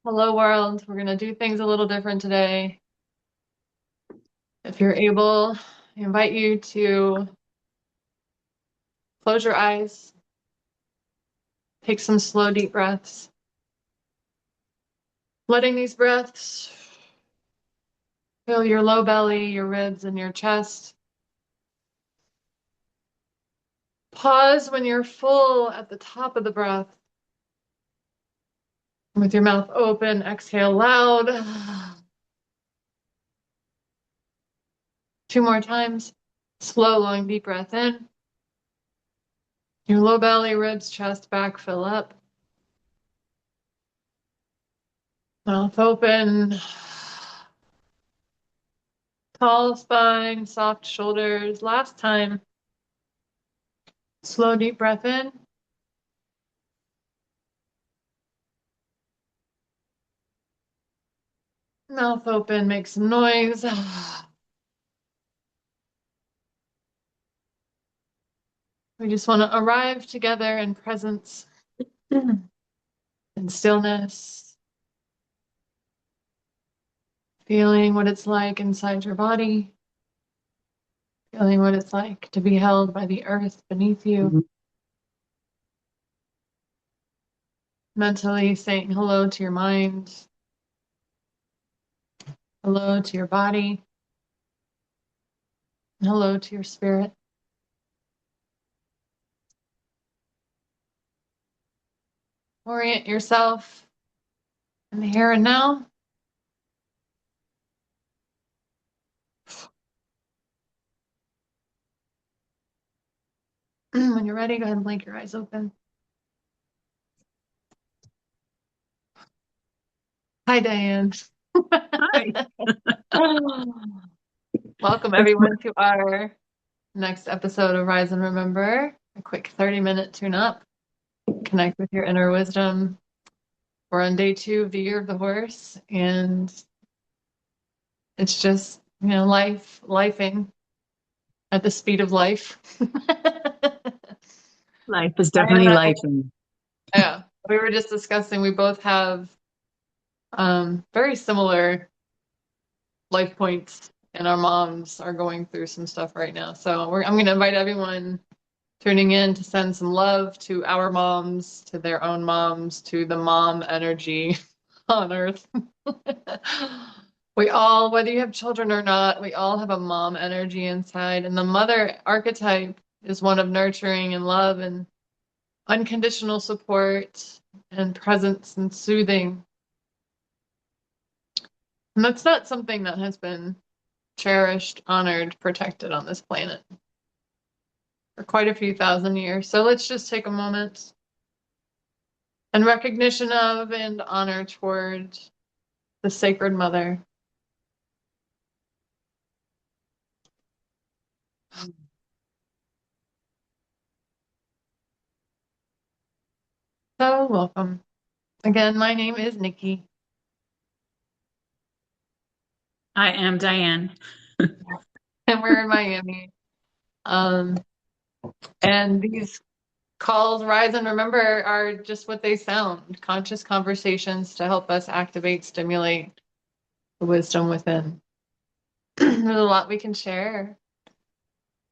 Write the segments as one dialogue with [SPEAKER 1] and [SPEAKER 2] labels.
[SPEAKER 1] Hello, world. We're going to do things a little different today. If you're able, I invite you to close your eyes, take some slow, deep breaths. Letting these breaths fill your low belly, your ribs, and your chest. Pause when you're full at the top of the breath. With your mouth open, exhale loud. Two more times. Slow, long, deep breath in. Your low belly, ribs, chest, back fill up. Mouth open. Tall spine, soft shoulders. Last time. Slow, deep breath in. Mouth open, make some noise. We just want to arrive together in presence and stillness, feeling what it's like inside your body, feeling what it's like to be held by the earth beneath you. Mentally saying hello to your mind, hello to your body, and hello to your spirit. Orient yourself in the here and now. When you're ready, go ahead and blink your eyes open. Hi, Diane.
[SPEAKER 2] Hi.
[SPEAKER 1] Welcome, everyone, to our next episode of Rise and Remember, a quick 30-minute tune-up. Connect with your inner wisdom. We're on day 2 of the Year of the Horse, and it's just, lifing at the speed of life.
[SPEAKER 2] Life is
[SPEAKER 1] And
[SPEAKER 2] definitely life. And
[SPEAKER 1] yeah, we were just discussing, we both have very similar life points, and our moms are going through some stuff right now. So I'm going to invite everyone tuning in to send some love to our moms, to their own moms, to the mom energy on earth. We all, whether you have children or not, we all have a mom energy inside. And the mother archetype is one of nurturing and love and unconditional support and presence and soothing. And that's not something that has been cherished, honored, protected on this planet for quite a few thousand years. So let's just take a moment and recognition of and honor toward the Sacred Mother. So welcome. Again, my name is Nikki.
[SPEAKER 2] I am Diane.
[SPEAKER 1] And we're in Miami. Um, and these calls, Rise and Remember, are just what they sound, conscious conversations to help us activate, stimulate the wisdom within. There's a lot we can share.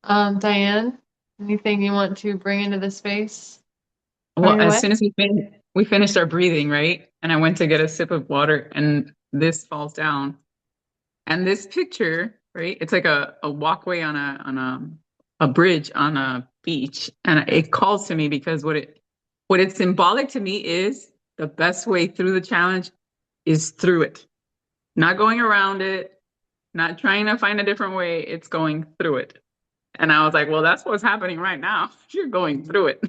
[SPEAKER 1] Diane, anything you want to bring into the space
[SPEAKER 2] Well,
[SPEAKER 1] right
[SPEAKER 2] as
[SPEAKER 1] away?
[SPEAKER 2] soon as we finished our breathing, right? And I went to get a sip of water and this falls down. And this picture, right? It's like a walkway on a bridge on a beach. And it calls to me because what it's symbolic to me is the best way through the challenge is through it. Not going around it, not trying to find a different way, it's going through it. And I was like, well, that's what's happening right now. You're going through it.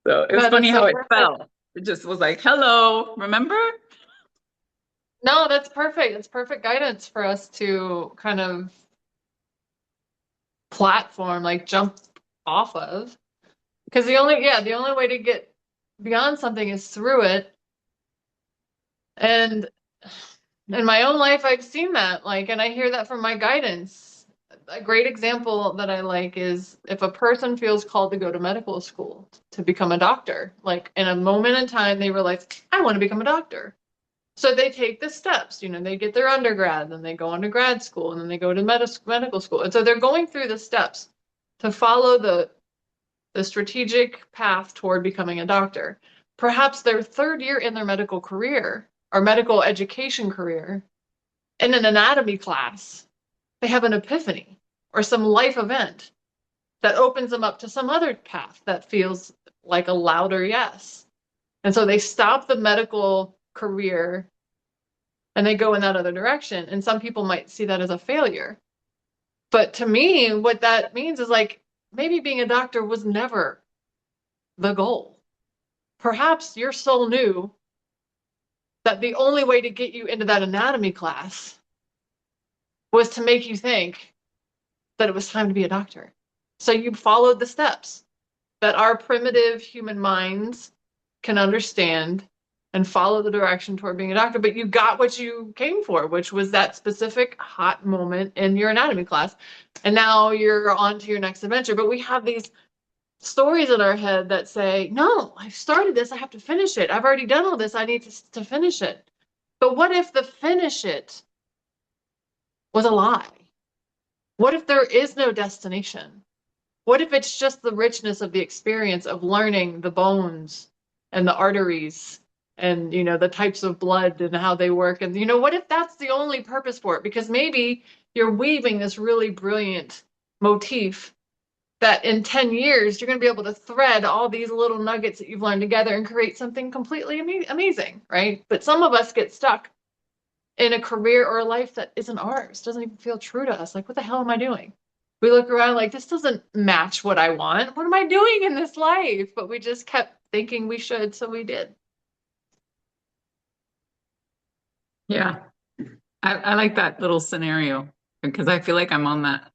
[SPEAKER 2] So it was
[SPEAKER 1] That is
[SPEAKER 2] funny
[SPEAKER 1] so
[SPEAKER 2] how it
[SPEAKER 1] perfect.
[SPEAKER 2] felt. It just was like, hello, remember?
[SPEAKER 1] No, that's perfect. It's perfect guidance for us to kind of platform, like jump off of. Because the only way to get beyond something is through it. And in my own life, I've seen that, like, and I hear that from my guidance. a great example that I like is if a person feels called to go to medical school to become a doctor, like in a moment in time, they realize, I want to become a doctor. So they take the steps, they get their undergrad, then they go into grad school, and then they go to medical school. And so they're going through the steps to follow the strategic path toward becoming a doctor. Perhaps their third year in their medical career or medical education career, in an anatomy class, they have an epiphany or some life event that opens them up to some other path that feels like a louder yes. And so they stop the medical career and they go in that other direction. And some people might see that as a failure. But to me, what that means is like maybe being a doctor was never the goal. Perhaps your soul knew that the only way to get you into that anatomy class was to make you think that it was time to be a doctor. So you followed the steps that our primitive human minds can understand and follow the direction toward being a doctor, but you got what you came for, which was that specific hot moment in your anatomy class. And now you're on to your next adventure. But we have these stories in our head that say, no, I've started this, I have to finish it. I've already done all this, I need to finish it. But what if the finish it was a lie? What if there is no destination? What if it's just the richness of the experience of learning the bones and the arteries and, the types of blood and how they work? And, what if that's the only purpose for it? Because maybe you're weaving this really brilliant motif that in 10 years, you're going to be able to thread all these little nuggets that you've learned together and create something completely amazing, right? But some of us get stuck in a career or a life that isn't ours, doesn't even feel true to us. Like, what the hell am I doing? We look around like, this doesn't match what I want. What am I doing in this life? But we just kept thinking we should, so we did.
[SPEAKER 2] Yeah. I like that little scenario because I feel like I'm on that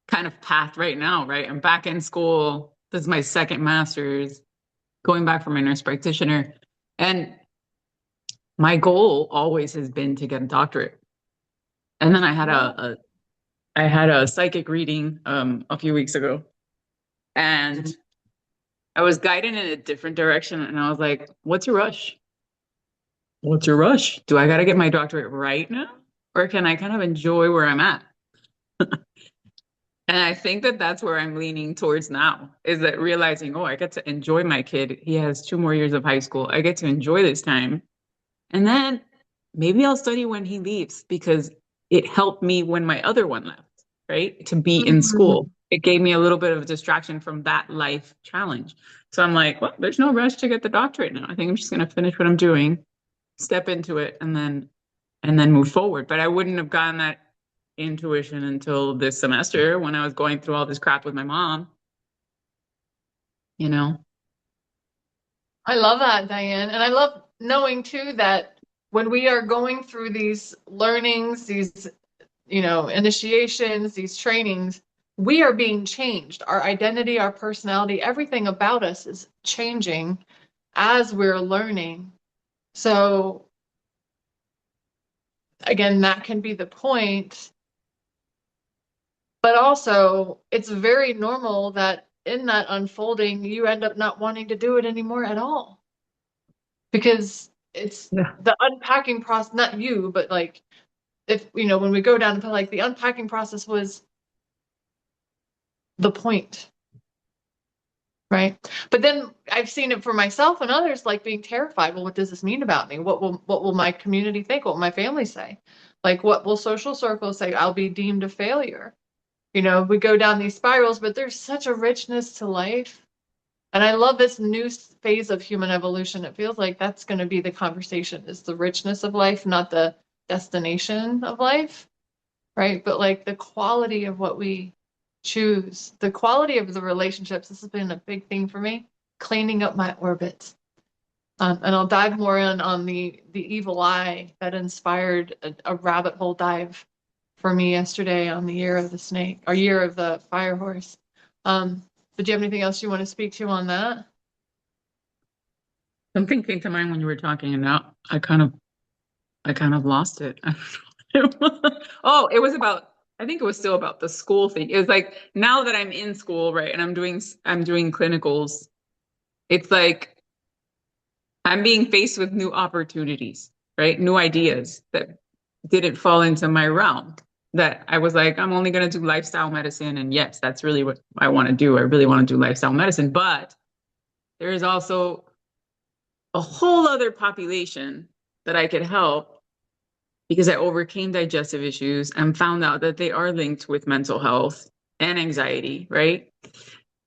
[SPEAKER 2] kind of path right now, right? I'm back in school. This is my second master's, going back for my nurse practitioner. And my goal always has been to get a doctorate. And then I had a psychic reading a few weeks ago, and I was guided in a different direction. And I was like, what's your rush? What's your rush? Do I got to get my doctorate right now? Or can I kind of enjoy where I'm at? And I think that that's where I'm leaning towards now, is that realizing, oh, I get to enjoy my kid. He has 2 more years of high school. I get to enjoy this time. And then maybe I'll study when he leaves because it helped me when my other one left, right? To be in
[SPEAKER 1] Mhm.
[SPEAKER 2] school. It gave me a little bit of a distraction from that life challenge. So I'm like, well, there's no rush to get the doctorate now. I think I'm just going to finish what I'm doing, step into it, and then move forward. But I wouldn't have gotten that intuition until this semester when I was going through all this crap with my mom, you know?
[SPEAKER 1] I love that, Diane. And I love knowing too that when we are going through these learnings, these, initiations, these trainings, we are being changed. Our identity, our personality, everything about us is changing as we're learning. So again, that can be the point. But also, it's very normal that in that unfolding, you end up not wanting to do it anymore at all. Because it's
[SPEAKER 2] Yeah.
[SPEAKER 1] the unpacking process, not you, but like if, when we go down to like the unpacking process was the point, right? But then I've seen it for myself and others, like being terrified. Well, what does this mean about me? What will my community think? What will my family say? Like, what will social circles say? I'll be deemed a failure. We go down these spirals, but there's such a richness to life. And I love this new phase of human evolution. It feels like that's going to be the conversation is the richness of life, not the destination of life, right? But like the quality of what we choose, the quality of the relationships. This has been a big thing for me, cleaning up my orbit. And I'll dive more in on the evil eye that inspired a rabbit hole dive for me yesterday on the year of the snake, or year of the fire horse. But do you have anything else you want to speak to on that?
[SPEAKER 2] Something came to mind when you were talking, and now I kind of lost it. Oh, it was about I think it was still about the school thing. It was like now that I'm in school, right, and I'm doing clinicals, it's like I'm being faced with new opportunities, right? New ideas that didn't fall into my realm. That I was like, I'm only going to do lifestyle medicine. And yes, that's really what I want to do. I really want to do lifestyle medicine. But there is also a whole other population that I could help because I overcame digestive issues and found out that they are linked with mental health and anxiety, right?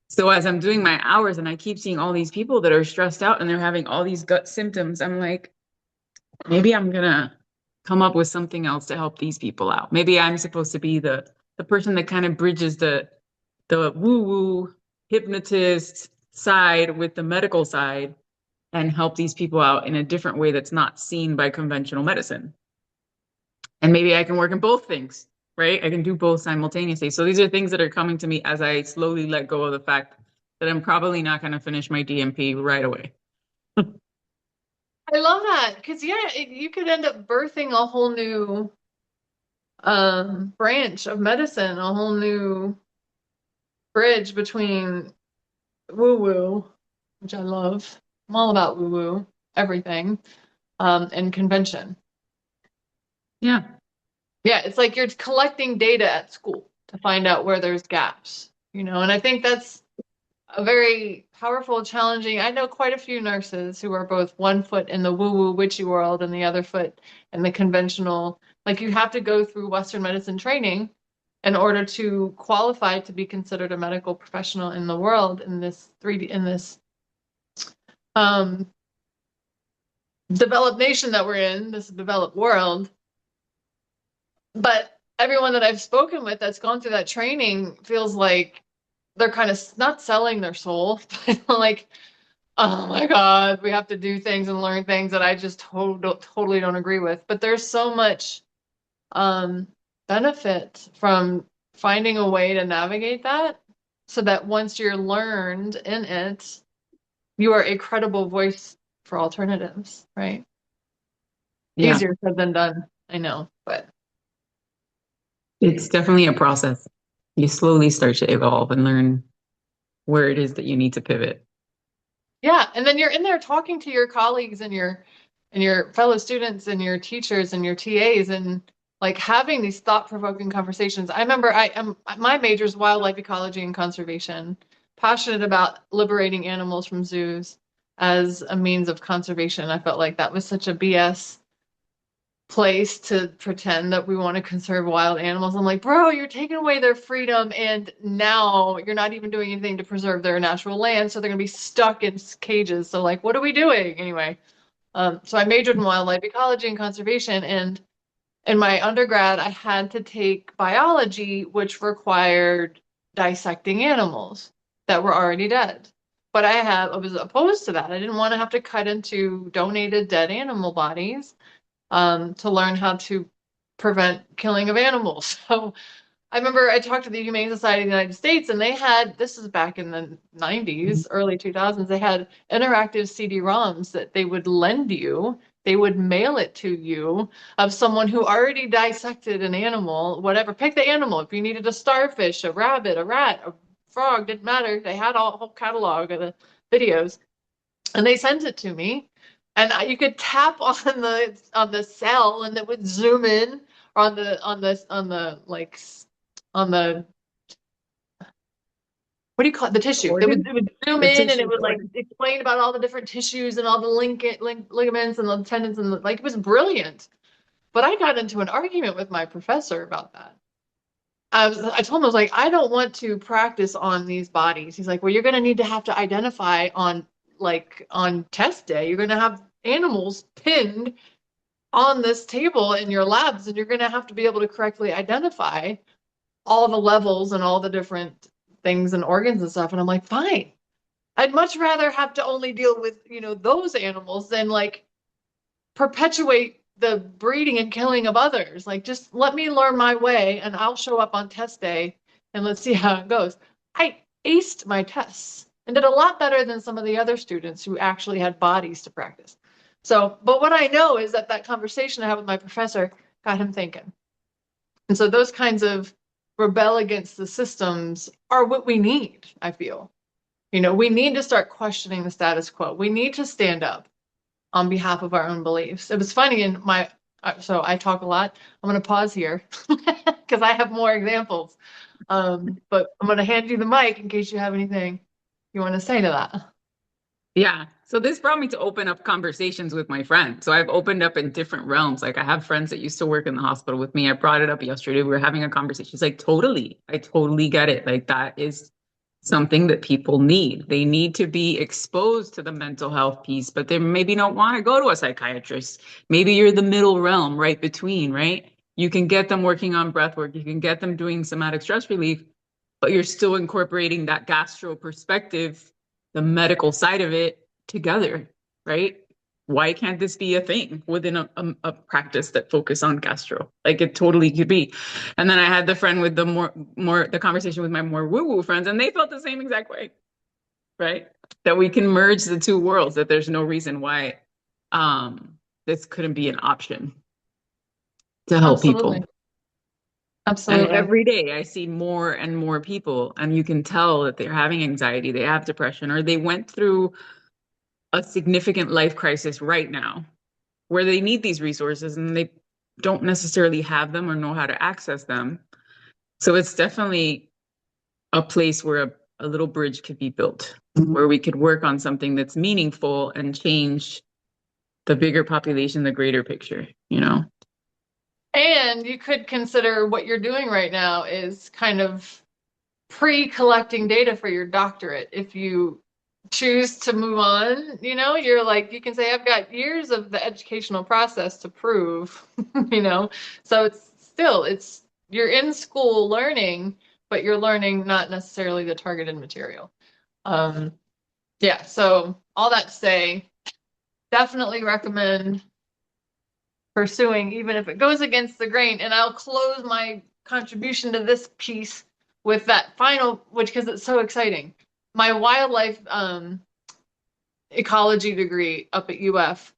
[SPEAKER 2] So as I'm doing my hours and I keep seeing all these people that are stressed out and they're having all these gut symptoms, I'm like, maybe I'm gonna come up with something else to help these people out. Maybe I'm supposed to be the person that kind of bridges the woo-woo hypnotist side with the medical side and help these people out in a different way that's not seen by conventional medicine. And maybe I can work in both things, right? I can do both simultaneously. So these are things that are coming to me as I slowly let go of the fact that I'm probably not going to finish my DMP right away.
[SPEAKER 1] I love that because yeah, you could end up birthing a whole new branch of medicine, a whole new bridge between woo woo, which I love. I'm all about woo woo, everything, and convention.
[SPEAKER 2] Yeah.
[SPEAKER 1] Yeah, it's like you're collecting data at school to find out where there's gaps, and I think that's a very powerful, challenging. I know quite a few nurses who are both one foot in the woo-woo witchy world and the other foot in the conventional. Like you have to go through Western medicine training in order to qualify to be considered a medical professional in the world in this 3D in this um developed nation that we're in, this developed world. But everyone that I've spoken with that's gone through that training feels like they're kind of not selling their soul, but like, oh my God, we have to do things and learn things that I just totally don't agree with. But there's so much um, benefit from finding a way to navigate that so that once you're learned in it, you are a credible voice for alternatives, right?
[SPEAKER 2] Yeah.
[SPEAKER 1] Easier said than done, I know, but
[SPEAKER 2] It's definitely a process. You slowly start to evolve and learn where it is that you need to pivot.
[SPEAKER 1] yeah, and then you're in there talking to your colleagues and your fellow students and your teachers and your TAs and like having these thought-provoking conversations. I remember my major is wildlife ecology and conservation, passionate about liberating animals from zoos as a means of conservation. I felt like that was such a BS place to pretend that we want to conserve wild animals. I'm like, bro, you're taking away their freedom, and now you're not even doing anything to preserve their natural land, so they're gonna be stuck in cages. So like, what are we doing anyway? So I majored in wildlife ecology and conservation, and in my undergrad, I had to take biology, which required dissecting animals that were already dead. But I was opposed to that. I didn't want to have to cut into donated dead animal bodies to learn how to prevent killing of animals. So I remember I talked to the Humane Society of the United States, and they had, this is back in the 90s, early 2000s, they had interactive CD-ROMs that they would lend you. They would mail it to you of someone who already dissected an animal, whatever. Pick the animal. If you needed a starfish, a rabbit, a rat, a frog, didn't matter. They had a whole catalog of the videos, and they sent it to me. And you could tap on the cell, and it would zoom in, or on the like on the what do you call it? The tissue.
[SPEAKER 2] Organ?
[SPEAKER 1] It would zoom
[SPEAKER 2] The
[SPEAKER 1] in, and
[SPEAKER 2] tissue
[SPEAKER 1] it
[SPEAKER 2] of the
[SPEAKER 1] would like
[SPEAKER 2] organ.
[SPEAKER 1] explain about all the different tissues and all the ligaments and the tendons and like it was brilliant. But I got into an argument with my professor about that. I told him, I was like, I don't want to practice on these bodies. He's like, well, you're going to need to have to identify on test day. You're going to have animals pinned on this table in your labs, and you're going to have to be able to correctly identify all the levels and all the different things and organs and stuff. And I'm like, fine. I'd much rather have to only deal with, those animals than like perpetuate the breeding and killing of others. Like, just let me learn my way and I'll show up on test day and let's see how it goes. I aced my tests and did a lot better than some of the other students who actually had bodies to practice. So, but what I know is that conversation I had with my professor got him thinking. And so those kinds of rebel against the systems are what we need, I feel. You know, we need to start questioning the status quo. We need to stand up on behalf of our own beliefs. It was funny in my, so I talk a lot. I'm going to pause here because I have more examples. But I'm going to hand you the mic in case you have anything you want to say to that.
[SPEAKER 2] Yeah. So this brought me to open up conversations with my friends. So I've opened up in different realms. Like I have friends that used to work in the hospital with me. I brought it up yesterday. We were having a conversation. She's like, totally. I totally get it. Like that is something that people need. They need to be exposed to the mental health piece, but they maybe don't want to go to a psychiatrist. Maybe you're the middle realm, right between, right? You can get them working on breath work. You can get them doing somatic stress relief, but you're still incorporating that gastro perspective, the medical side of it together, right? Why can't this be a thing within a practice that focus on gastro? Like it totally could be. And then I had the friend with the more the conversation with my more woo-woo friends, and they felt the same exact way, right? That we can merge the two worlds, that there's no reason why this couldn't be an option to help people.
[SPEAKER 1] Absolutely.
[SPEAKER 2] And
[SPEAKER 1] Absolutely.
[SPEAKER 2] every day I see more and more people, and you can tell that they're having anxiety, they have depression, or they went through a significant life crisis right now where they need these resources and they don't necessarily have them or know how to access them. So it's definitely a place where a little bridge could be built, where we could work on something that's meaningful and change the bigger population, the greater picture, you know?
[SPEAKER 1] And you could consider what you're doing right now is kind of pre-collecting data for your doctorate. If you choose to move on, you know, you're like, you can say, I've got years of the educational process to prove, you know, so it's still, it's, you're in school learning, but you're learning not necessarily the targeted material. Um, yeah, so all that to say, definitely recommend pursuing, even if it goes against the grain. And I'll close my contribution to this piece with that final, which because it's so exciting. My wildlife ecology degree up at UF.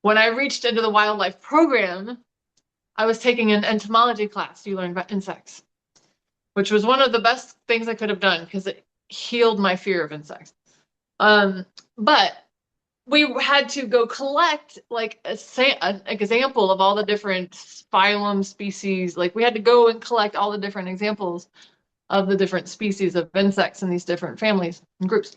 [SPEAKER 1] When I reached into the wildlife program, I was taking an entomology class. You learn about insects, which was one of the best things I could have done because it healed my fear of insects. But we had to go collect like an example of all the different phylum species. Like we had to go and collect all the different examples of the different species of insects in these different families and groups.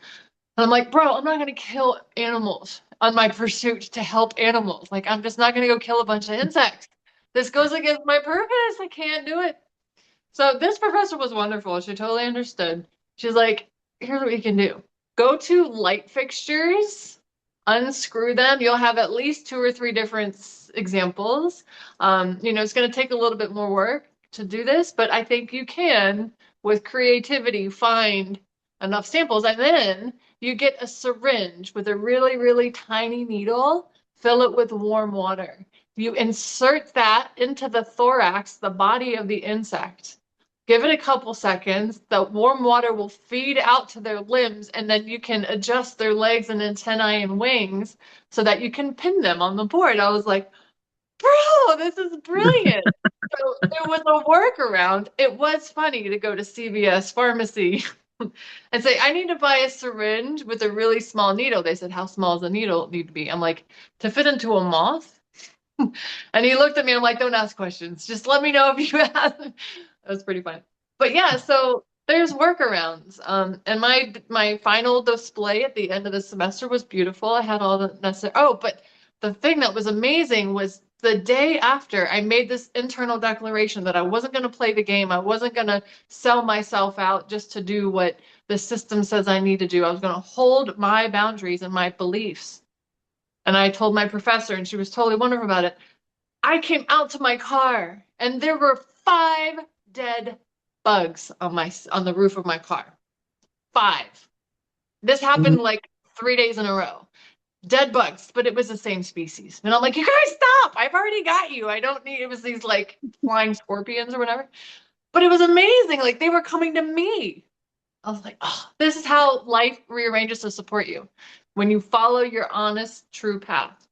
[SPEAKER 1] And I'm like, bro, I'm not going to kill animals on my pursuit to help animals. Like, I'm just not going to go kill a bunch of insects. This goes against my purpose. I can't do it. So this professor was wonderful. She totally understood. She's like, here's what you can do. Go to light fixtures, unscrew them. You'll have at least 2 or 3 different examples. You know, it's going to take a little bit more work to do this, but I think you can, with creativity, find enough samples. And then you get a syringe with a really, really tiny needle, fill it with warm water. You insert that into the thorax, the body of the insect. Give it a couple seconds. The warm water will feed out to their limbs, and then you can adjust their legs and antennae and wings so that you can pin them on the board. I was like, bro, this is brilliant. So there was a workaround. It was funny to go to CVS pharmacy and say, I need to buy a syringe with a really small needle. They said, how small does the needle need to be? I'm like, to fit into a moth? And he looked at me. I'm like, don't ask questions. Just let me know if you ask. That was pretty fun. But yeah, so there's workarounds. And my final display at the end of the semester was beautiful. I had all the necessary. Oh, but the thing that was amazing was the day after I made this internal declaration that I wasn't going to play the game. I wasn't going to sell myself out just to do what the system says I need to do. I was going to hold my boundaries and my beliefs. And I told my professor, and she was totally wonderful about it. I came out to my car, and there were 5 dead bugs on the roof of my car. 5. This happened like 3 days in a row. Dead bugs, but it was the same species. And I'm like, you guys stop. I've already got you. I don't need, it was these like flying scorpions or whatever. But it was amazing. Like they were coming to me. I was like, oh, this is how life rearranges to support you. When you follow your honest, true path,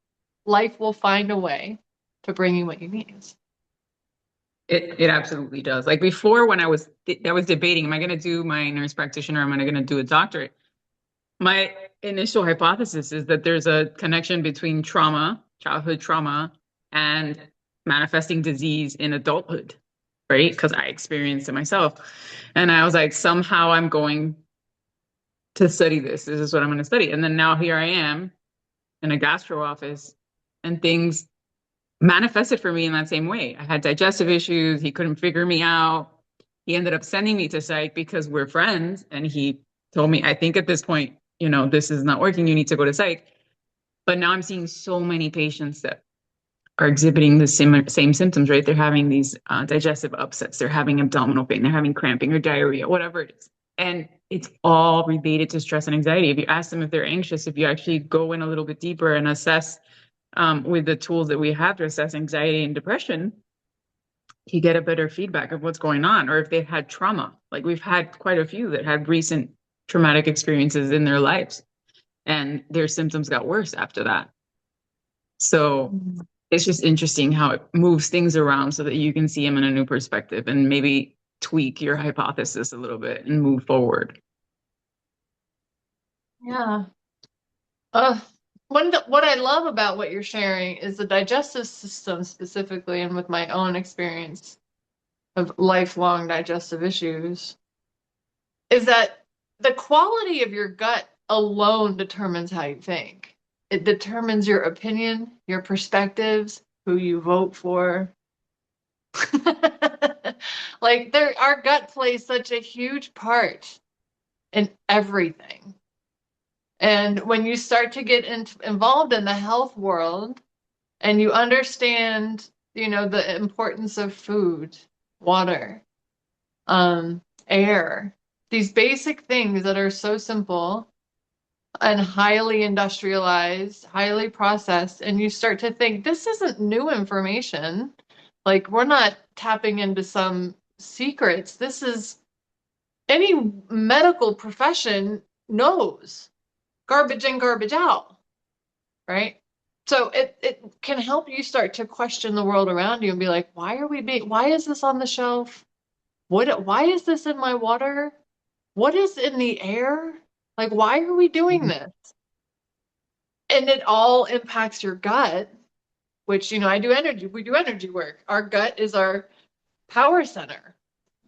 [SPEAKER 1] life will find a way to bring you what you need.
[SPEAKER 2] It absolutely does. Like before, when I was debating, am I going to do my nurse practitioner? Am I going to do a doctorate? My initial hypothesis is that there's a connection between trauma, childhood trauma, and manifesting disease in adulthood, right? Because I experienced it myself. And I was like, somehow I'm going to study this. This is what I'm going to study. And then now here I am in a gastro office, and things manifested for me in that same way. I had digestive issues. He couldn't figure me out. He ended up sending me to psych because we're friends. And he told me, I think at this point, this is not working. You need to go to psych. But now I'm seeing so many patients that are exhibiting the same symptoms, right? They're having these digestive upsets. They're having abdominal pain. They're having cramping or diarrhea, whatever it is. And it's all related to stress and anxiety. If you ask them if they're anxious, if you actually go in a little bit deeper and assess with the tools that we have to assess anxiety and depression, you get a better feedback of what's going on. Or if they've had trauma, like we've had quite a few that had recent traumatic experiences in their lives, and their symptoms got worse after that. So it's just interesting how it moves things around so that you can see them in a new perspective and maybe tweak your hypothesis a little bit and move forward.
[SPEAKER 1] Yeah. What I love about what you're sharing is the digestive system specifically, and with my own experience of lifelong digestive issues, is that the quality of your gut alone determines how you think. It determines your opinion, your perspectives, who you vote for. Like our gut plays such a huge part in everything. And when you start to get involved in the health world and you understand, the importance of food, water, air, these basic things that are so simple and highly industrialized, highly processed, and you start to think this isn't new information. Like we're not tapping into some secrets. This is any medical profession knows garbage in, garbage out, right? So it can help you start to question the world around you and be like, why is this on the shelf? Why is this in my water? What is in the air? Like, why are we doing this? And it all impacts your gut, which, we do energy work. Our gut is our power center.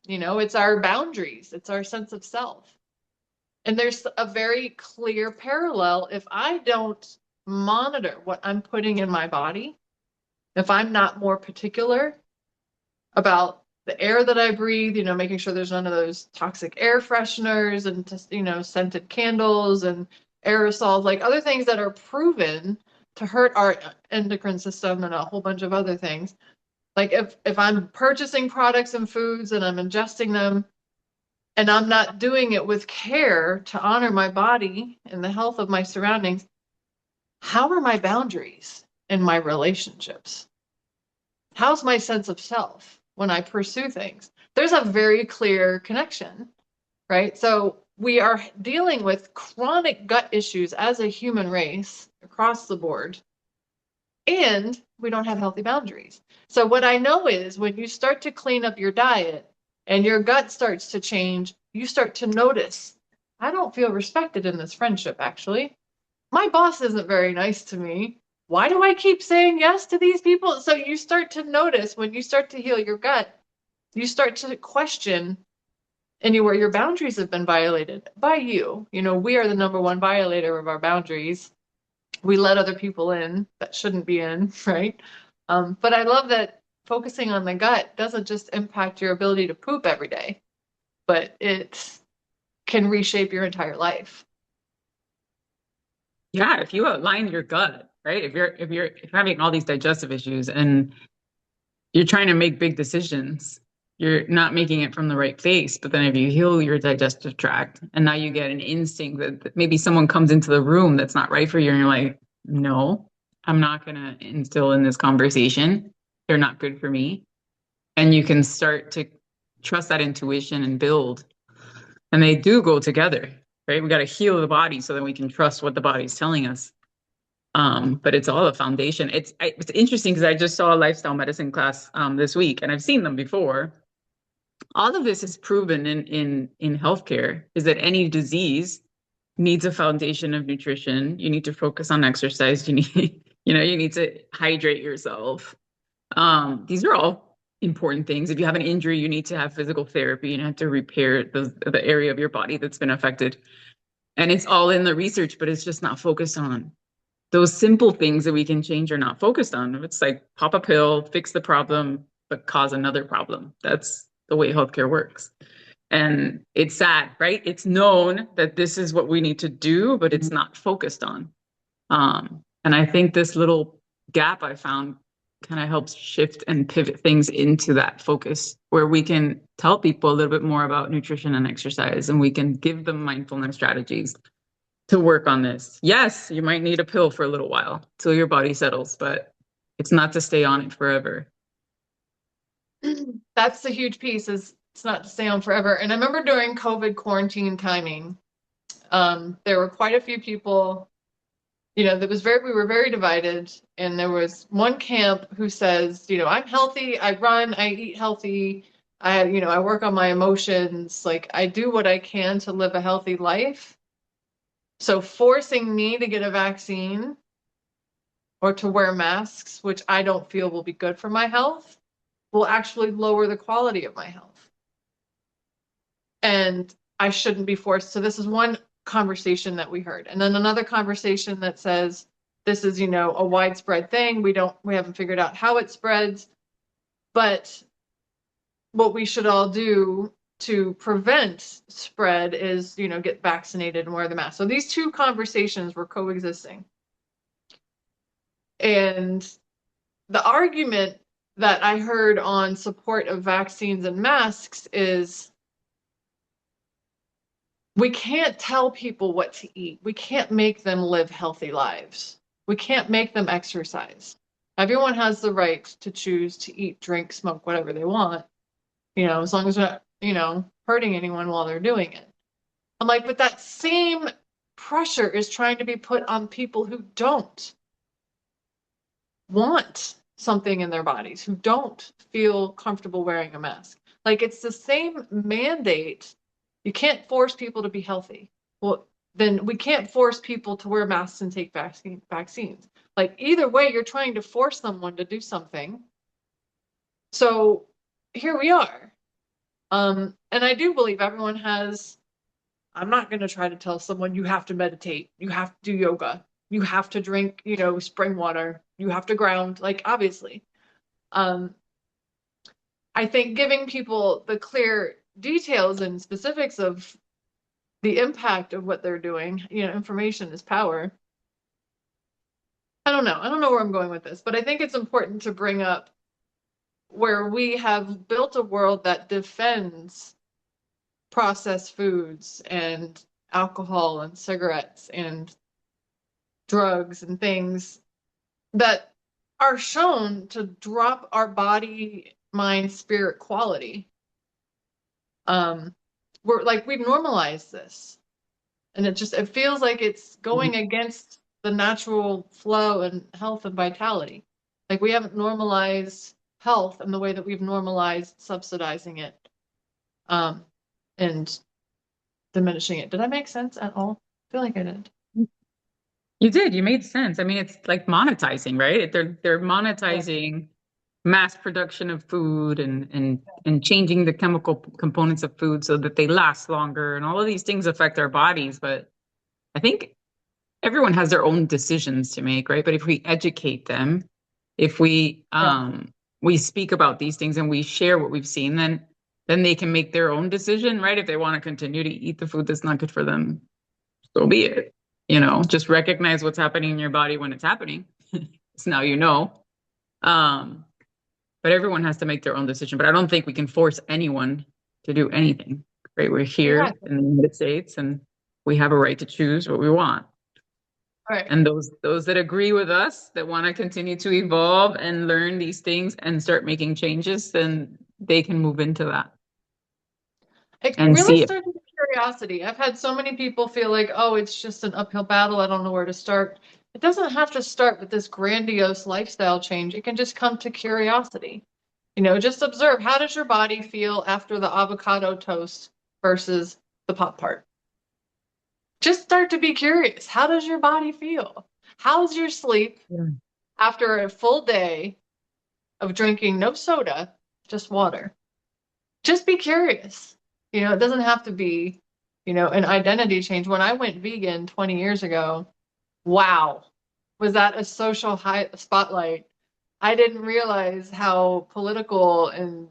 [SPEAKER 1] It's our boundaries. It's our sense of self. And there's a very clear parallel. If I don't monitor what I'm putting in my body, if I'm not more particular about the air that I breathe, making sure there's none of those toxic air fresheners and just, scented candles and aerosols, like other things that are proven to hurt our endocrine system and a whole bunch of other things. Like if I'm purchasing products and foods and I'm ingesting them and I'm not doing it with care to honor my body and the health of my surroundings, how are my boundaries in my relationships? How's my sense of self when I pursue things? There's a very clear connection, right? So we are dealing with chronic gut issues as a human race across the board, and we don't have healthy boundaries. So what I know is when you start to clean up your diet and your gut starts to change, you start to notice, I don't feel respected in this friendship, actually. My boss isn't very nice to me. Why do I keep saying yes to these people? So you start to notice when you start to heal your gut, you start to question anywhere your boundaries have been violated by you. We are the number one violator of our boundaries. We let other people in that shouldn't be in, right? But I love that focusing on the gut doesn't just impact your ability to poop every day, but it can reshape your entire life.
[SPEAKER 2] Yeah, if you align your gut, right? If you're having all these digestive issues and you're trying to make big decisions, you're not making it from the right place. But then if you heal your digestive tract and now you get an instinct that maybe someone comes into the room that's not right for you and you're like, no, I'm not going to instill in this conversation. They're not good for me. And you can start to trust that intuition and build. And they do go together, right? We got to heal the body so that we can trust what the body's telling us. But it's all a foundation. It's interesting because I just saw a lifestyle medicine class this week, and I've seen them before. All of this is proven in healthcare is that any disease needs a foundation of nutrition. You need to focus on exercise. You need, you need to hydrate yourself. These are all important things. If you have an injury, you need to have physical therapy. You have to repair the area of your body that's been affected. And it's all in the research, but it's just not focused on. Those simple things that we can change are not focused on. It's like pop a pill, fix the problem, but cause another problem. That's the way healthcare works. And it's sad, right? It's known that this is what we need to do, but it's not focused on. And I think this little gap I found kind of helps shift and pivot things into that focus where we can tell people a little bit more about nutrition and exercise, and we can give them mindfulness strategies to work on this. Yes, you might need a pill for a little while till your body settles, but it's not to stay on it forever.
[SPEAKER 1] That's the huge piece, is it's not to stay on forever. And I remember during COVID quarantine timing, there were quite a few people, we were very divided. And there was one camp who says, I'm healthy, I run, I eat healthy, I work on my emotions, like I do what I can to live a healthy life. So forcing me to get a vaccine or to wear masks, which I don't feel will be good for my health, will actually lower the quality of my health. And I shouldn't be forced. So this is one conversation that we heard. And then another conversation that says, this is, a widespread thing. We haven't figured out how it spreads, but what we should all do to prevent spread is, get vaccinated and wear the mask. So these two conversations were coexisting. And the argument that I heard on support of vaccines and masks is we can't tell people what to eat. We can't make them live healthy lives. We can't make them exercise. Everyone has the right to choose to eat, drink, smoke, whatever they want, as long as they're not, hurting anyone while they're doing it. I'm like, but that same pressure is trying to be put on people who don't want something in their bodies, who don't feel comfortable wearing a mask. Like, it's the same mandate. You can't force people to be healthy. Well, then we can't force people to wear masks and take vaccines. Like, either way, you're trying to force someone to do something. So here we are. And I do believe everyone has, I'm not going to try to tell someone you have to meditate, you have to do yoga, you have to drink, spring water, you have to ground, like, obviously. I think giving people the clear details and specifics of the impact of what they're doing, information is power. I don't know where I'm going with this, but I think it's important to bring up where we have built a world that defends processed foods and alcohol and cigarettes and drugs and things that are shown to drop our body, mind, spirit quality. We've normalized this, and it feels like it's going against the natural flow and health and vitality. Like, we haven't normalized health in the way that we've normalized subsidizing it, and diminishing it. Did I make sense at all? I feel like I did.
[SPEAKER 2] You did. You made sense. I mean, it's like monetizing, right? They're monetizing mass production of food and changing the chemical components of food so that they last longer, and all of these things affect our bodies. But I think everyone has their own decisions to make, right? But if we educate them, if we speak about these things and we share what we've seen, then they can make their own decision, right? If they want to continue to eat the food that's not good for them, so be it. Just recognize what's happening in your body when it's happening. So now you know. But everyone has to make their own decision. But I don't think we can force anyone to do anything, right? We're here in the United States, and we have a right to choose what we want.
[SPEAKER 1] Right.
[SPEAKER 2] And those that agree with us, that want to continue to evolve and learn these things and start making changes, then they can move into that.
[SPEAKER 1] It
[SPEAKER 2] and
[SPEAKER 1] really
[SPEAKER 2] see it.
[SPEAKER 1] started with curiosity. I've had so many people feel like, oh, it's just an uphill battle. I don't know where to start. it doesn't have to start with this grandiose lifestyle change. It can just come to curiosity. Just observe, how does your body feel after the avocado toast versus the Pop Tart? Just start to be curious. How does your body feel? How's your sleep
[SPEAKER 2] Yeah.
[SPEAKER 1] after a full day of drinking no soda, just water? Just be curious. It doesn't have to be, an identity change. When I went vegan 20 years ago, wow, was that a social high spotlight? I didn't realize how political and,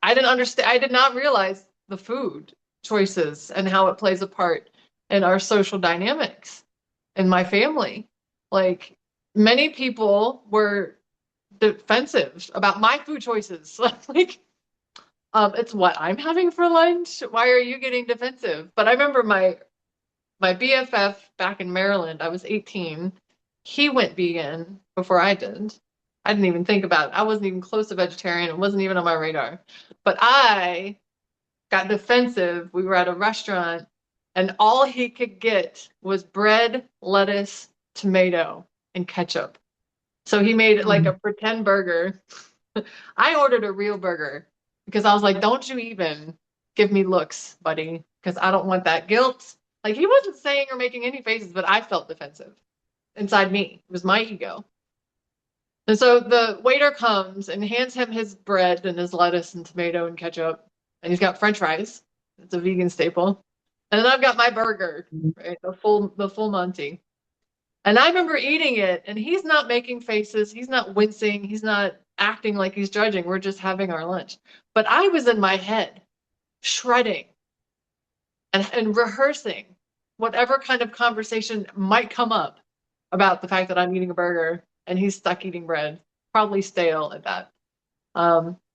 [SPEAKER 1] I didn't understand. I did not realize the food choices and how it plays a part in our social dynamics in my family. Like, many people were defensive about my food choices. Like, it's what I'm having for lunch. Why are you getting defensive? But I remember my BFF back in Maryland, I was 18. He went vegan before I did. I didn't even think about it. I wasn't even close to vegetarian. It wasn't even on my radar. But I got defensive. We were at a restaurant and all he could get was bread, lettuce, tomato, and ketchup. So he made it like a
[SPEAKER 2] Mhm.
[SPEAKER 1] pretend burger. I ordered a real burger because I was like, don't you even give me looks, buddy, because I don't want that guilt. Like, he wasn't saying or making any faces, but I felt defensive inside me. It was my ego. And so the waiter comes and hands him his bread and his lettuce and tomato and ketchup, and he's got French fries. It's a vegan staple. And then I've got my burger, right? The full Monty. And I remember eating it, and he's not making faces. He's not wincing. He's not acting like he's judging. We're just having our lunch. But I was in my head, shredding and rehearsing whatever kind of conversation might come up about the fact that I'm eating a burger and he's stuck eating bread, probably stale at that.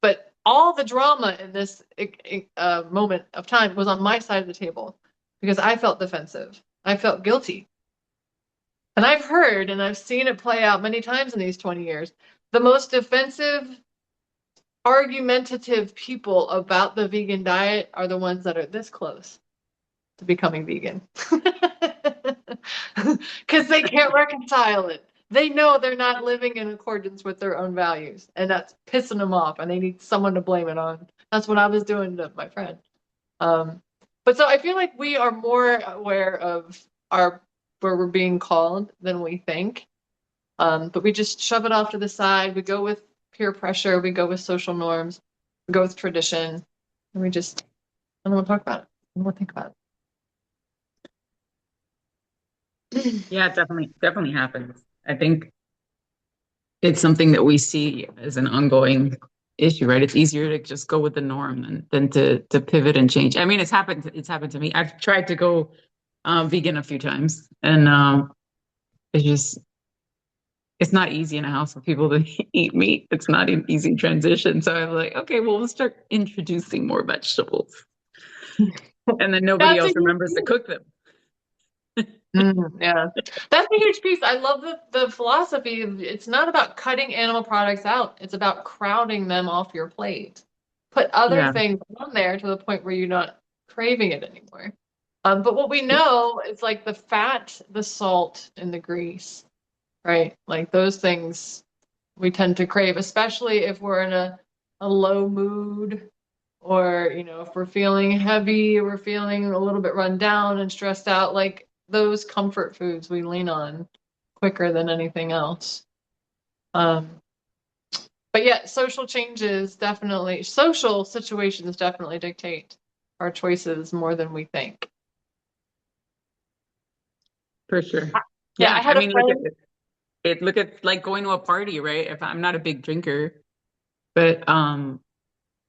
[SPEAKER 1] But all the drama in this moment of time was on my side of the table because I felt defensive. I felt guilty. And I've heard and I've seen it play out many times in these 20 years. The most defensive, argumentative people about the vegan diet are the ones that are this close to becoming vegan. Because they can't reconcile it. They know they're not living in accordance with their own values, and that's pissing them off, and they need someone to blame it on. That's what I was doing to my friend. But so I feel like we are more aware of our where we're being called than we think. But we just shove it off to the side. We go with peer pressure. We go with social norms. We go with tradition. And we just, I don't want to talk about it. I don't want to think about it.
[SPEAKER 2] Yeah, it definitely happens. I think it's something that we see as an ongoing issue, right? It's easier to just go with the norm than to pivot and change. I mean, it's happened to me. I've tried to go vegan a few times, and it's just it's not easy in a house with people that eat meat. It's not an easy transition. So I'm like, okay, well, we'll start introducing more vegetables, and then nobody
[SPEAKER 1] That's a
[SPEAKER 2] else
[SPEAKER 1] huge
[SPEAKER 2] remembers to
[SPEAKER 1] piece.
[SPEAKER 2] cook them.
[SPEAKER 1] Yeah, that's a huge piece. I love the philosophy of it's not about cutting animal products out. It's about crowding them off your plate. Put other
[SPEAKER 2] Yeah.
[SPEAKER 1] things on there to the point where you're not craving it anymore. But what we know is like the fat, the salt, and the grease, right? Like those things we tend to crave, especially if we're in a low mood or, if we're feeling heavy, we're feeling a little bit run down and stressed out, like those comfort foods we lean on quicker than anything else. Um, but yeah, social situations definitely dictate our choices more than we think.
[SPEAKER 2] For sure.
[SPEAKER 1] Yeah, I
[SPEAKER 2] Yeah. I
[SPEAKER 1] had a
[SPEAKER 2] mean, look at
[SPEAKER 1] friend.
[SPEAKER 2] it. Look at like going to a party, right? If I'm not a big drinker, but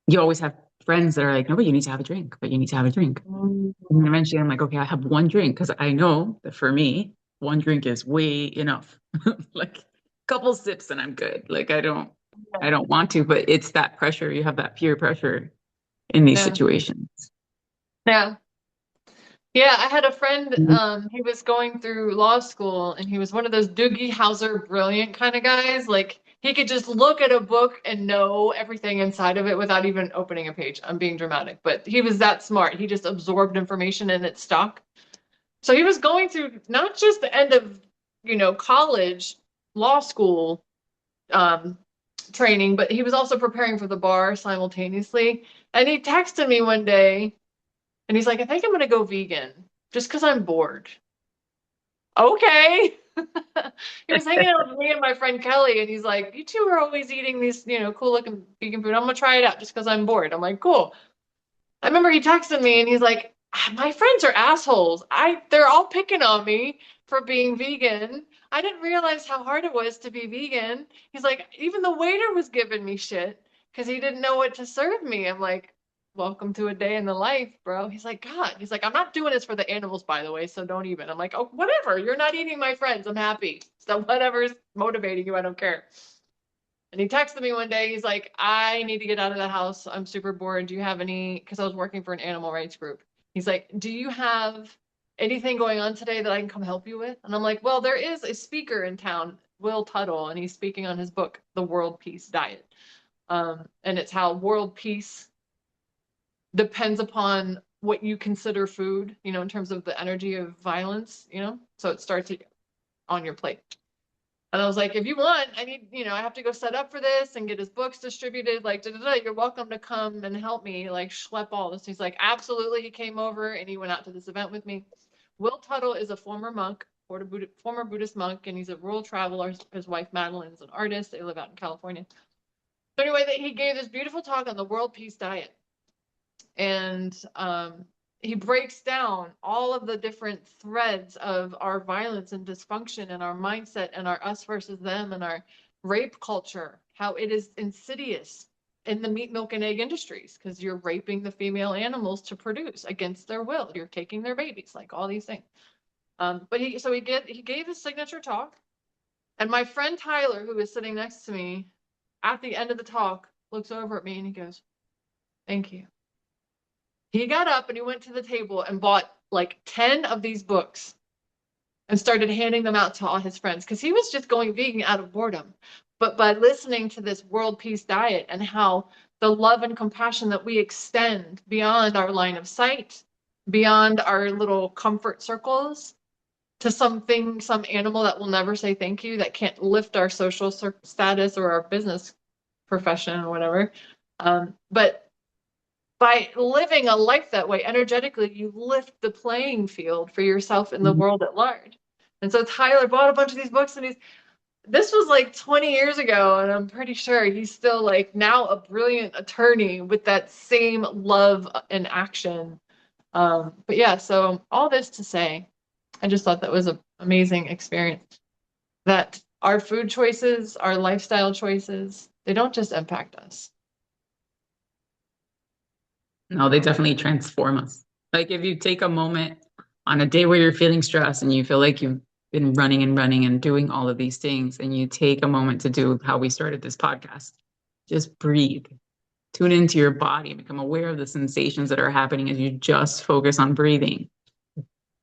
[SPEAKER 2] you always have friends that are like, no, but you need to have a drink, but you need to have a drink. And then eventually I'm like, okay, I have one drink because I know that for me, one drink is way enough. Like a couple sips and I'm good. Like I don't want to, but it's that pressure. You have that peer pressure in these
[SPEAKER 1] Yeah,
[SPEAKER 2] situations.
[SPEAKER 1] yeah. Yeah, I had a friend,
[SPEAKER 2] Mhm.
[SPEAKER 1] he was going through law school and he was one of those Doogie Howser brilliant kind of guys. Like he could just look at a book and know everything inside of it without even opening a page. I'm being dramatic, but he was that smart. He just absorbed information and it stuck. So he was going through not just the end of, college, law school, um, training, but he was also preparing for the bar simultaneously. And he texted me one day and he's like, I think I'm going to go vegan just because I'm bored. Okay. He was hanging out with me and my friend Kelly, and he's like, you two are always eating these, cool looking vegan food. I'm going to try it out just because I'm bored. I'm like, cool. I remember he texted me and he's like, my friends are assholes. They're all picking on me for being vegan. I didn't realize how hard it was to be vegan. He's like, even the waiter was giving me shit because he didn't know what to serve me. I'm like, welcome to a day in the life, bro. He's like, God. He's like, I'm not doing this for the animals, by the way, so don't even. I'm like, oh, whatever. You're not eating my friends. I'm happy. So whatever's motivating you, I don't care. And he texted me one day. He's like, I need to get out of the house. I'm super bored. Do you have any? Because I was working for an animal rights group. He's like, do you have anything going on today that I can come help you with? And I'm like, well, there is a speaker in town, Will Tuttle, and he's speaking on his book, The World Peace Diet. And it's how world peace depends upon what you consider food, in terms of the energy of violence, So it starts on your plate. And I was like, if you want, I need, I have to go set up for this and get his books distributed. Like, you're welcome to come and help me, like, schlep all this. He's like, absolutely. He came over and he went out to this event with me. Will Tuttle is a former monk, former Buddhist monk, and he's a rural traveler. His wife, Madeline's an artist. They live out in California. So anyway, he gave this beautiful talk on the world peace diet. And he breaks down all of the different threads of our violence and dysfunction and our mindset and our us versus them and our rape culture, how it is insidious in the meat, milk, and egg industries because you're raping the female animals to produce against their will. You're taking their babies, like all these things. But he gave his signature talk, and my friend Tyler, who is sitting next to me, at the end of the talk, looks over at me and he goes, "Thank you." He got up and he went to the table and bought like 10 of these books and started handing them out to all his friends because he was just going vegan out of boredom. But by listening to this world peace diet and how the love and compassion that we extend beyond our line of sight, beyond our little comfort circles, to something, some animal that will never say thank you, that can't lift our social status or our business profession or whatever. But by living a life that way energetically, you lift the playing field for yourself in the
[SPEAKER 2] Mhm.
[SPEAKER 1] world at large. And so Tyler bought a bunch of these books and this was like 20 years ago, and I'm pretty sure he's still like now a brilliant attorney with that same love and action. But yeah, so all this to say, I just thought that was an amazing experience. That our food choices, our lifestyle choices, they don't just impact us.
[SPEAKER 2] No, they definitely transform us. Like if you take a moment on a day where you're feeling stressed and you feel like you've been running and running and doing all of these things, and you take a moment to do how we started this podcast, just breathe, tune into your body, become aware of the sensations that are happening as you just focus on breathing,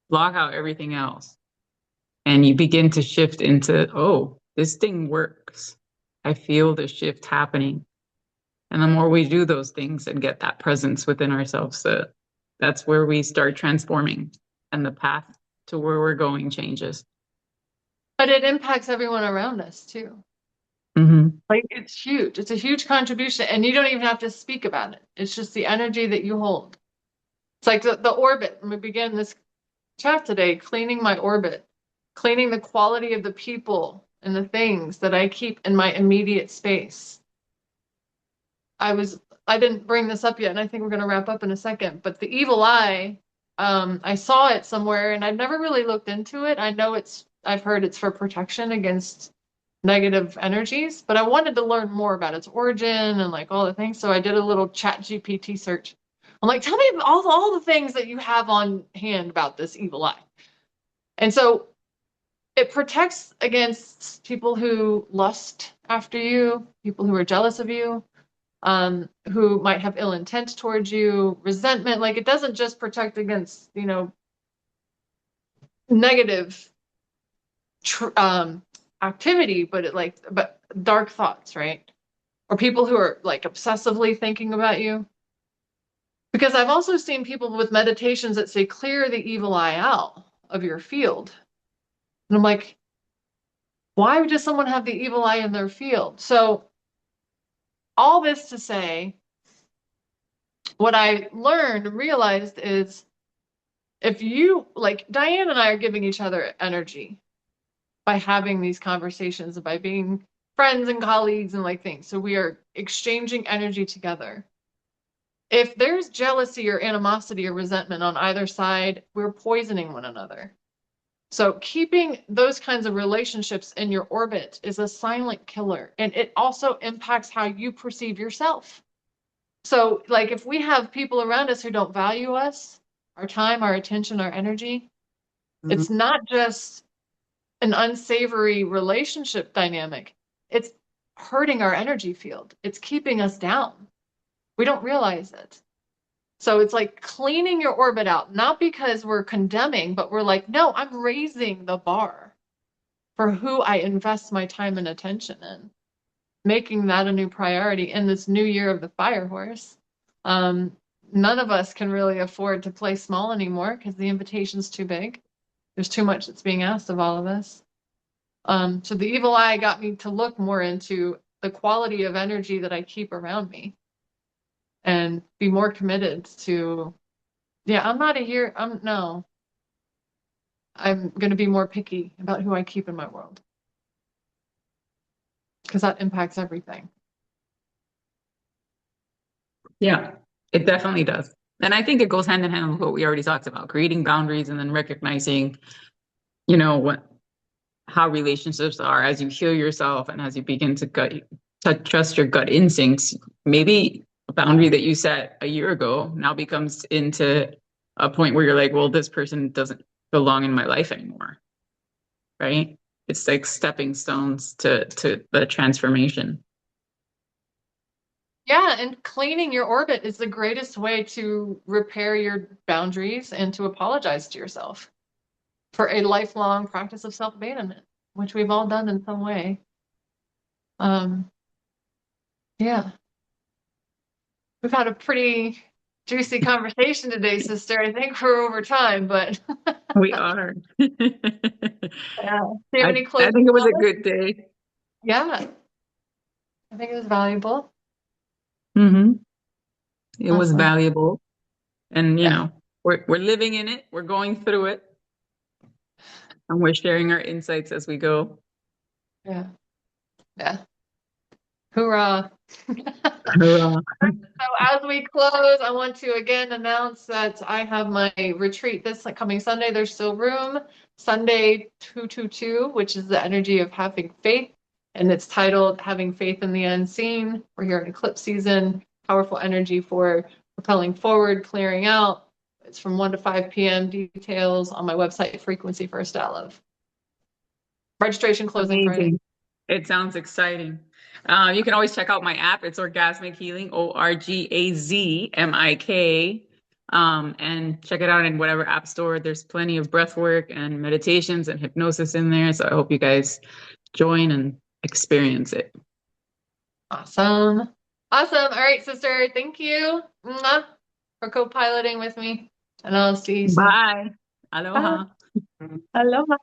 [SPEAKER 2] block out everything else, and you begin to shift into, oh, this thing works. I feel the shift happening. And the more we do those things and get that presence within ourselves, that's where we start transforming and the path to where we're going changes.
[SPEAKER 1] But it impacts everyone around us too.
[SPEAKER 2] Mm-hmm.
[SPEAKER 1] Like it's huge. It's a huge contribution, and you don't even have to speak about it. It's just the energy that you hold. It's like the orbit. We began this chat today, cleaning my orbit, cleaning the quality of the people and the things that I keep in my immediate space. I didn't bring this up yet, and I think we're gonna wrap up in a second, but the evil eye, I saw it somewhere and I've never really looked into it. I've heard it's for protection against negative energies, but I wanted to learn more about its origin and like all the things. So I did a little chat GPT search. I'm like, tell me all the things that you have on hand about this evil eye. And so it protects against people who lust after you, people who are jealous of you, who might have ill intent towards you, resentment. Like it doesn't just protect against, negative activity, but dark thoughts, right? Or people who are like obsessively thinking about you. Because I've also seen people with meditations that say clear the evil eye out. of your field. And I'm like, why would just someone have the evil eye in their field? So all this to say, what I learned and realized is if you, like Diane and I are giving each other energy by having these conversations and by being friends and colleagues and like things. So we are exchanging energy together. If there's jealousy or animosity or resentment on either side, we're poisoning one another. So keeping those kinds of relationships in your orbit is a silent killer, and it also impacts how you perceive yourself. So like if we have people around us who don't value us, our time, our attention, our energy,
[SPEAKER 2] Mhm.
[SPEAKER 1] it's not just an unsavory relationship dynamic. It's hurting our energy field. It's keeping us down. We don't realize it. So it's like cleaning your orbit out, not because we're condemning, but we're like, no, I'm raising the bar for who I invest my time and attention in, making that a new priority in this new year of the fire horse. Um, None of us can really afford to play small anymore because the invitation's too big. There's too much that's being asked of all of us. So the evil eye got me to look more into the quality of energy that I keep around me and be more committed to, yeah, I'm not a here, I'm no, I'm going to be more picky about who I keep in my world because that impacts everything.
[SPEAKER 2] Yeah, it definitely does. And I think it goes hand in hand with what we already talked about, creating boundaries and then recognizing, what how relationships are as you heal yourself and as you begin to trust your gut instincts. Maybe a boundary that you set a year ago now becomes into a point where you're like, well, this person doesn't belong in my life anymore, right? It's like stepping stones to the transformation.
[SPEAKER 1] Yeah, and cleaning your orbit is the greatest way to repair your boundaries and to apologize to yourself for a lifelong practice of self-abandonment, which we've all done in some way. Um, yeah, we've had a pretty juicy conversation today, sister. I think we're over time, but
[SPEAKER 2] We are.
[SPEAKER 1] yeah. Do you have
[SPEAKER 2] I
[SPEAKER 1] any
[SPEAKER 2] I
[SPEAKER 1] closing
[SPEAKER 2] think it was a
[SPEAKER 1] comments?
[SPEAKER 2] good day.
[SPEAKER 1] Yeah, I think it was valuable.
[SPEAKER 2] Hmm. It was
[SPEAKER 1] Awesome.
[SPEAKER 2] valuable. And
[SPEAKER 1] Yeah,
[SPEAKER 2] we're living in it, we're going through it, and we're sharing our insights as we go.
[SPEAKER 1] yeah, yeah. Hoorah.
[SPEAKER 2] Hurrah.
[SPEAKER 1] So as we close, I want to again announce that I have my retreat this coming Sunday. There's still room. Sunday 222, which is the energy of having faith. And it's titled Having Faith in the Unseen. We're here in eclipse season. Powerful energy for propelling forward, clearing out. It's from 1 to 5 p.m. Details on my website, FrequencyFirst.Love. Registration closing Friday.
[SPEAKER 2] Amazing. It sounds exciting. You can always check out my app. It's Orgasmic Healing, Orgazmik. And check it out in whatever app store. There's plenty of breath work and meditations and hypnosis in there. So I hope you guys join and experience it.
[SPEAKER 1] Awesome. Awesome. All right, sister. Thank you for co-piloting with me. And I'll see you soon.
[SPEAKER 2] Bye.
[SPEAKER 1] Bye.
[SPEAKER 2] Aloha.
[SPEAKER 1] Aloha.